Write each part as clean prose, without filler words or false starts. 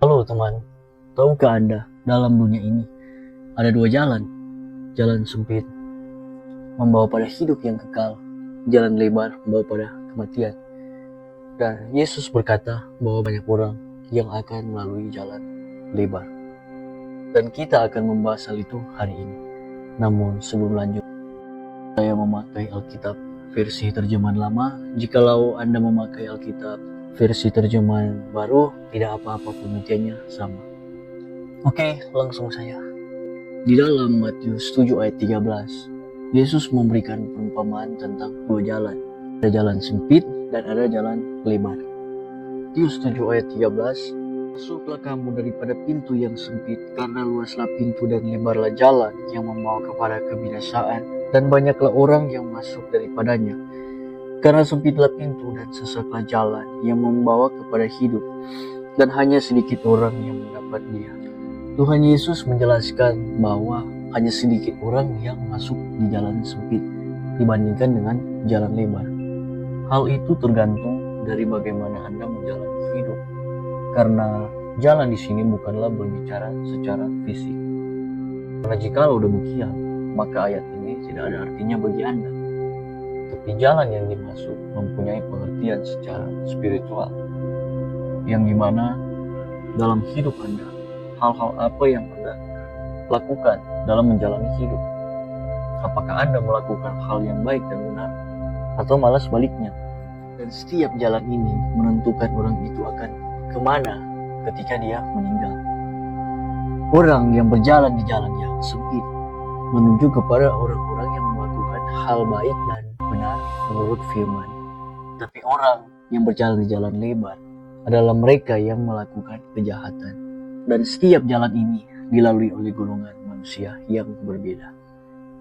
Halo teman, tahukah Anda dalam dunia ini ada dua jalan. Jalan sempit membawa pada hidup yang kekal, jalan lebar membawa pada kematian. Dan Yesus berkata bahwa banyak orang yang akan melalui jalan lebar. Dan kita akan membahas hal itu hari ini. Namun sebelum lanjut, saya memakai Alkitab versi terjemahan lama. Jikalau Anda memakai Alkitab versi terjemahan baru, tidak apa-apa, pengertiannya sama. Oke, langsung saja. Di dalam Matius 7 ayat 13, Yesus memberikan perumpamaan tentang dua jalan. Ada jalan sempit dan ada jalan lebar. Matius 7 ayat 13, masuklah kamu daripada pintu yang sempit, karena luaslah pintu dan lebarlah jalan yang membawa kepada kebinasaan, dan banyaklah orang yang masuk daripadanya. Karena sempitlah pintu dan sesaklah jalan yang membawa kepada hidup, dan hanya sedikit orang yang mendapat dia. Tuhan Yesus menjelaskan bahwa hanya sedikit orang yang masuk di jalan sempit dibandingkan dengan jalan lebar. Hal itu tergantung dari bagaimana Anda menjalani hidup. Karena jalan di sini bukanlah berbicara secara fisik. Karena jikalau demikian, maka ayat ini tidak ada artinya bagi Anda. Tapi jalan yang dimaksud mempunyai pengertian secara spiritual, yang dimana dalam hidup Anda, hal-hal apa yang Anda lakukan dalam menjalani hidup. Apakah Anda melakukan hal yang baik dan benar, atau malah sebaliknya? Dan setiap jalan ini menentukan orang itu akan kemana ketika dia meninggal. Orang yang berjalan di jalan yang sempit menuju kepada orang-orang yang melakukan hal baik dan benar menurut firman. Tapi orang yang berjalan di jalan lebar adalah mereka yang melakukan kejahatan. Dan setiap jalan ini dilalui oleh golongan manusia yang berbeda.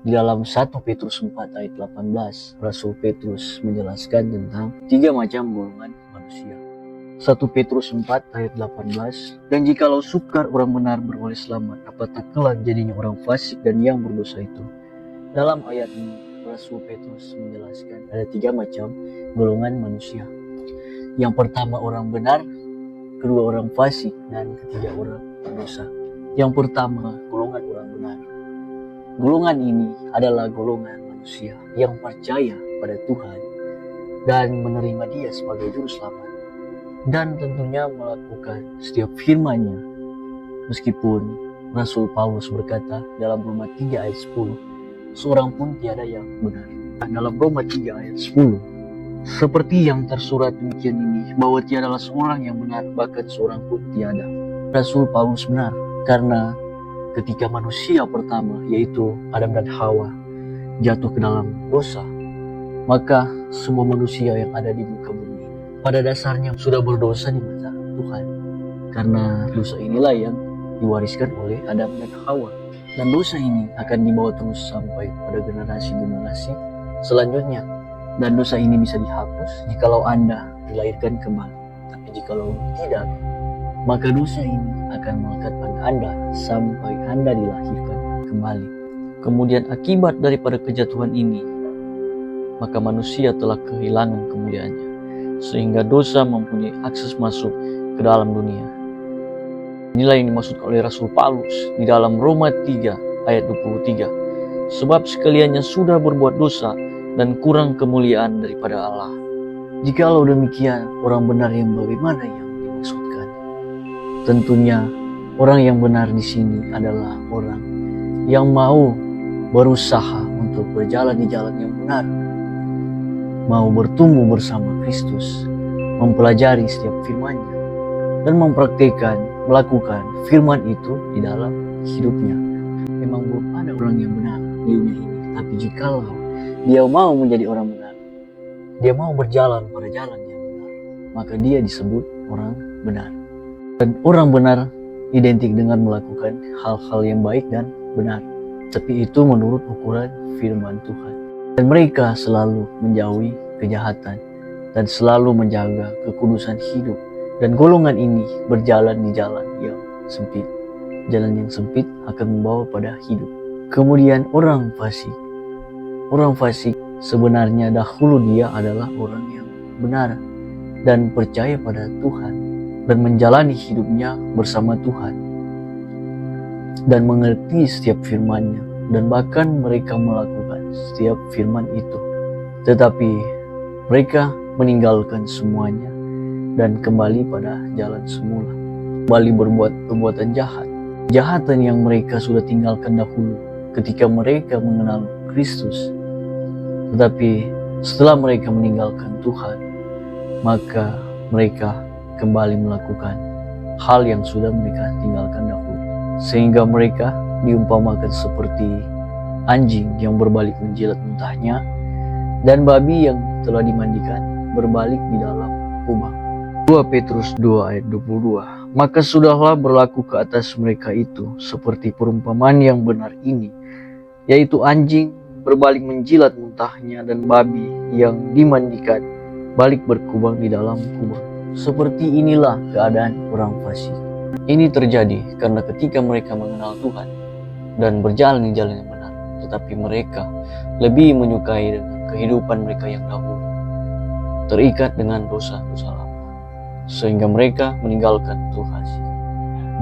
Di dalam 1 Petrus 4 ayat 18, Rasul Petrus menjelaskan tentang 3 macam golongan manusia. 1 Petrus 4 ayat 18, dan jikalau sukar orang benar beroleh selamat, apatah kelak jadinya orang fasik dan yang berdosa itu. Dalam ayat ini, Rasul Petrus menjelaskan ada 3 macam golongan manusia. Yang pertama orang benar, kedua orang fasik, dan ketiga orang berdosa. Yang pertama, golongan orang benar. Golongan ini adalah golongan manusia yang percaya pada Tuhan dan menerima Dia sebagai juru selamat, dan tentunya melakukan setiap firman-Nya. Meskipun Rasul Paulus berkata dalam Roma 3 ayat 10, seorang pun tiada yang benar. Dalam Roma 3 ayat 10, seperti yang tersurat demikian ini, bahwa tiadalah seorang yang benar, bahkan seorang pun tiada. Rasul Paulus benar, karena ketika manusia pertama, yaitu Adam dan Hawa, jatuh ke dalam dosa, maka semua manusia yang ada di muka bumi pada dasarnya sudah berdosa di mata Tuhan. Karena dosa inilah yang diwariskan oleh Adam dan Hawa. Dan dosa ini akan dibawa terus sampai pada generasi-generasi selanjutnya. Dan dosa ini bisa dihapus jikalau Anda dilahirkan kembali. Tapi jikalau tidak, maka dosa ini akan melekat pada Anda sampai Anda dilahirkan kembali. Kemudian akibat daripada kejatuhan ini, maka manusia telah kehilangan kemuliaannya, sehingga dosa mempunyai akses masuk ke dalam dunia. Inilah yang dimaksud oleh Rasul Paulus di dalam Roma 3 ayat 23. Sebab sekaliannya sudah berbuat dosa dan kurang kemuliaan daripada Allah. Jikalau demikian, orang benar yang bagaimana yang dimaksudkan? Tentunya orang yang benar di sini adalah orang yang mau berusaha untuk berjalan di jalan yang benar, mau bertumbuh bersama Kristus, mempelajari setiap firman-Nya, dan mempraktikkan, melakukan firman itu di dalam hidupnya. Memang belum ada orang yang benar di dunia ini, tapi jikalau dia mau menjadi orang benar, dia mau berjalan pada jalan yang benar, maka dia disebut orang benar. Dan orang benar identik dengan melakukan hal-hal yang baik dan benar, tapi itu menurut ukuran firman Tuhan. Dan mereka selalu menjauhi kejahatan dan selalu menjaga kekudusan hidup. Dan golongan ini berjalan di jalan yang sempit. Jalan yang sempit akan membawa pada hidup. Kemudian orang fasik. Orang fasik sebenarnya dahulu dia adalah orang yang benar dan percaya pada Tuhan dan menjalani hidupnya bersama Tuhan dan mengerti setiap firman-Nya, dan bahkan mereka melakukan setiap firman itu. Tetapi mereka meninggalkan semuanya dan kembali pada jalan semula, kembali berbuat perbuatan jahat, kejahatan yang mereka sudah tinggalkan dahulu ketika mereka mengenal Kristus. Tetapi setelah mereka meninggalkan Tuhan, maka mereka kembali melakukan hal yang sudah mereka tinggalkan dahulu, sehingga mereka diumpamakan seperti anjing yang berbalik menjilat muntahnya, dan babi yang telah dimandikan berbalik di dalam kubang. 2 Petrus 2 ayat 22. Maka sudahlah berlaku ke atas mereka itu seperti perumpamaan yang benar ini, yaitu anjing berbalik menjilat muntahnya dan babi yang dimandikan balik berkubang di dalam kubang. Seperti inilah keadaan orang fasik. Ini terjadi karena ketika mereka mengenal Tuhan dan berjalan di jalan yang benar, tetapi mereka lebih menyukai dengan kehidupan mereka yang dahulu, terikat dengan dosa-dosa lama, sehingga mereka meninggalkan Tuhan.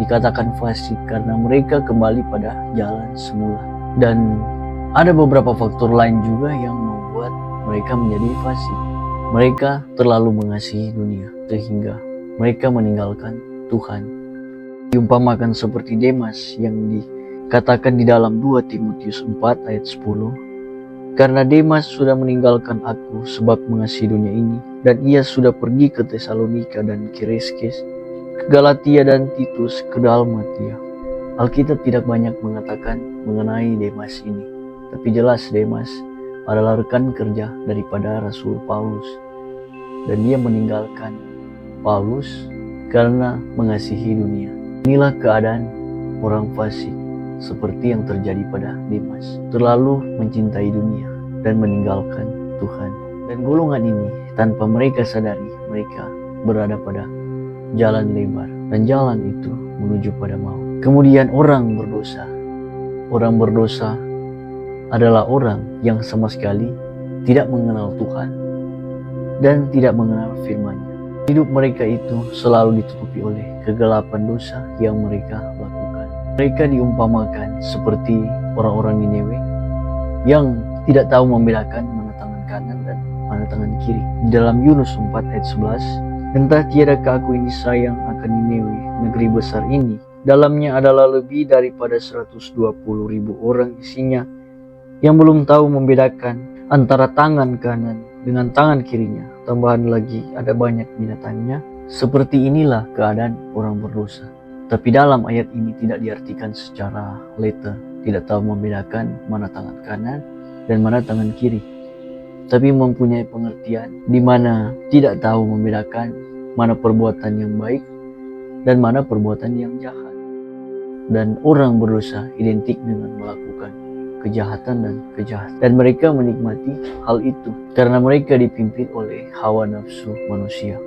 Dikatakan fasik karena mereka kembali pada jalan semula. Dan ada beberapa faktor lain juga yang membuat mereka menjadi fasik. Mereka terlalu mengasihi dunia sehingga mereka meninggalkan Tuhan. Diumpamakan seperti Demas yang dikatakan di dalam 2 Timotius 4 ayat 10. Karena Demas sudah meninggalkan aku sebab mengasihi dunia ini, dan ia sudah pergi ke Tesalonika dan Kreskes, ke Galatia dan Titus ke Dalmatia. Alkitab tidak banyak mengatakan mengenai Demas ini, tapi jelas Demas adalah rekan kerja daripada Rasul Paulus, dan dia meninggalkan Paulus karena mengasihi dunia. Inilah keadaan orang fasik seperti yang terjadi pada Demas, terlalu mencintai dunia dan meninggalkan Tuhan. Dan golongan ini tanpa mereka sadari, mereka berada pada jalan lebar, dan jalan itu menuju pada maut. Kemudian orang berdosa. Orang berdosa adalah orang yang sama sekali tidak mengenal Tuhan dan tidak mengenal firman-Nya. Hidup mereka itu selalu ditutupi oleh kegelapan dosa yang mereka lakukan. Mereka diumpamakan seperti orang-orang Niniwe yang tidak tahu membedakan mana tangan kanan dan mana tangan kiri. Dalam Yunus 4 ayat 11, entah tiadakah aku ini sayang akan Niniwe, negeri besar ini. Dalamnya adalah lebih daripada 120.000 orang isinya, yang belum tahu membedakan antara tangan kanan dengan tangan kirinya. Tambahan lagi ada banyak binatangnya. Seperti inilah keadaan orang berdosa. Tapi dalam ayat ini tidak diartikan secara letter, tidak tahu membedakan mana tangan kanan dan mana tangan kiri, tapi mempunyai pengertian di mana tidak tahu membedakan mana perbuatan yang baik dan mana perbuatan yang jahat. Dan orang berdosa identik dengan melakukan kejahatan dan kejahatan, dan mereka menikmati hal itu karena mereka dipimpin oleh hawa nafsu manusia.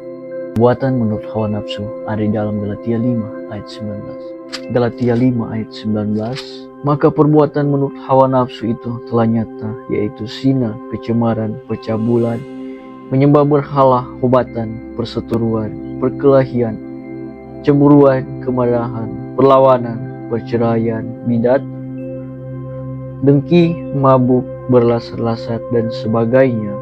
Perbuatan menurut hawa nafsu ada di dalam Galatia 5 ayat 19. Galatia 5 ayat 19. Maka perbuatan menurut hawa nafsu itu telah nyata, yaitu zina, kecemaran, percabulan, menyembah berhala, hobatan, perseteruan, perkelahian, cemburuan, kemarahan, perlawanan, perceraian, bidat, dengki, mabuk, berlasat-lasat, dan sebagainya.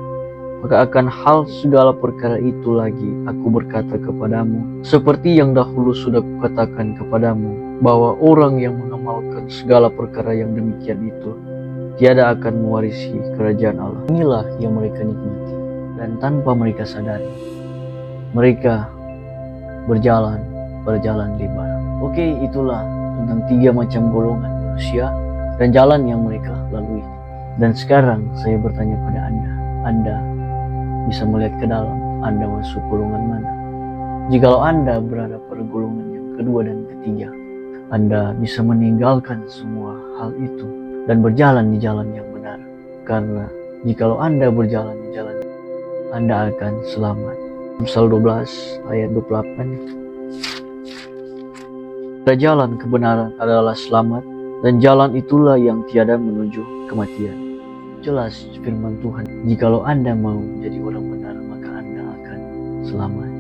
Maka akan hal segala perkara itu lagi aku berkata kepadamu, seperti yang dahulu sudah kukatakan kepadamu, bahwa orang yang mengamalkan segala perkara yang demikian itu tiada akan mewarisi kerajaan Allah. Inilah yang mereka nikmati, dan tanpa mereka sadari, mereka berjalan lebar. Oke, itulah tentang 3 macam golongan manusia dan jalan yang mereka lalui. Dan sekarang saya bertanya pada Anda bisa melihat ke dalam, Anda masuk golongan mana? Jikalau Anda berada pada golongan yang kedua dan ketiga, Anda bisa meninggalkan semua hal itu dan berjalan di jalan yang benar. Karena jikalau Anda berjalan di jalan, Anda akan selamat. Amsal 12 ayat 28. Jalan kebenaran adalah selamat, dan jalan itulah yang tiada menuju kematian. Jelas firman Tuhan, jikalau Anda mau jadi orang benar, maka Anda akan selamat.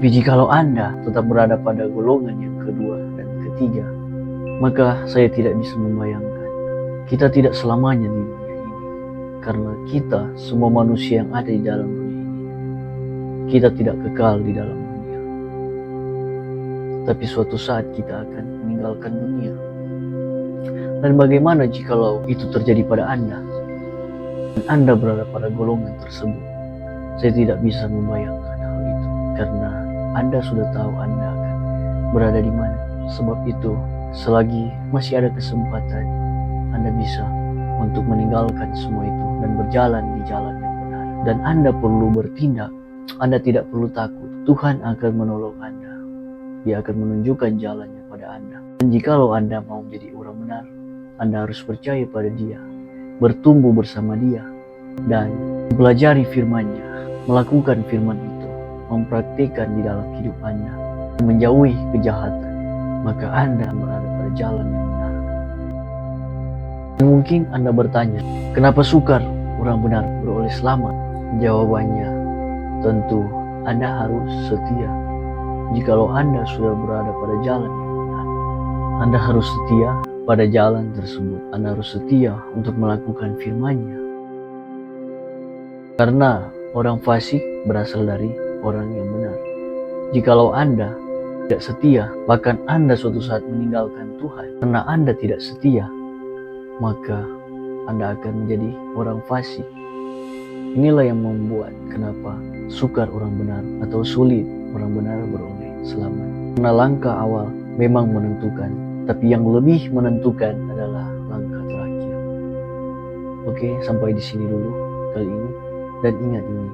Tapi jikalau Anda tetap berada pada golongan yang kedua dan ketiga, maka saya tidak bisa membayangkan. Kita tidak selamanya di dunia ini, karena kita semua manusia yang ada di dalam dunia ini. Kita tidak kekal di dalam dunia. Tapi suatu saat kita akan meninggalkan dunia. Dan bagaimana jikalau itu terjadi pada Anda? Dan Anda berada pada golongan tersebut. Saya tidak bisa membayangkan hal itu, karena Anda sudah tahu Anda akan berada di mana. Sebab itu, selagi masih ada kesempatan, Anda bisa untuk meninggalkan semua itu dan berjalan di jalan yang benar. Dan Anda perlu bertindak. Anda tidak perlu takut. Tuhan akan menolong Anda. Dia akan menunjukkan jalannya pada Anda. Dan jikalau Anda mau menjadi orang benar, Anda harus percaya pada Dia, bertumbuh bersama Dia, dan mempelajari firman-Nya, melakukan firman itu, mempraktikkan di dalam hidup Anda, dan menjauhi kejahatan. Maka Anda berada pada jalan yang benar. Dan mungkin Anda bertanya, kenapa sukar orang benar beroleh selamat? Jawabannya, tentu Anda harus setia. Jikalau Anda sudah berada pada jalan yang benar, Anda harus setia pada jalan tersebut. Anda harus setia untuk melakukan firman-Nya. Karena orang fasik berasal dari orang yang benar. Jikalau Anda tidak setia, bahkan Anda suatu saat meninggalkan Tuhan karena Anda tidak setia, maka Anda akan menjadi orang fasik. Inilah yang membuat kenapa sukar orang benar atau sulit orang benar beroleh selamat. Karena langkah awal memang menentukan, tapi yang lebih menentukan adalah langkah terakhir. Oke, sampai di sini dulu kali ini. Dan ingat ini,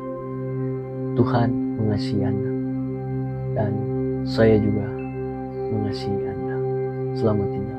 Tuhan mengasihi Anda. Dan saya juga mengasihi Anda. Selamat tinggal.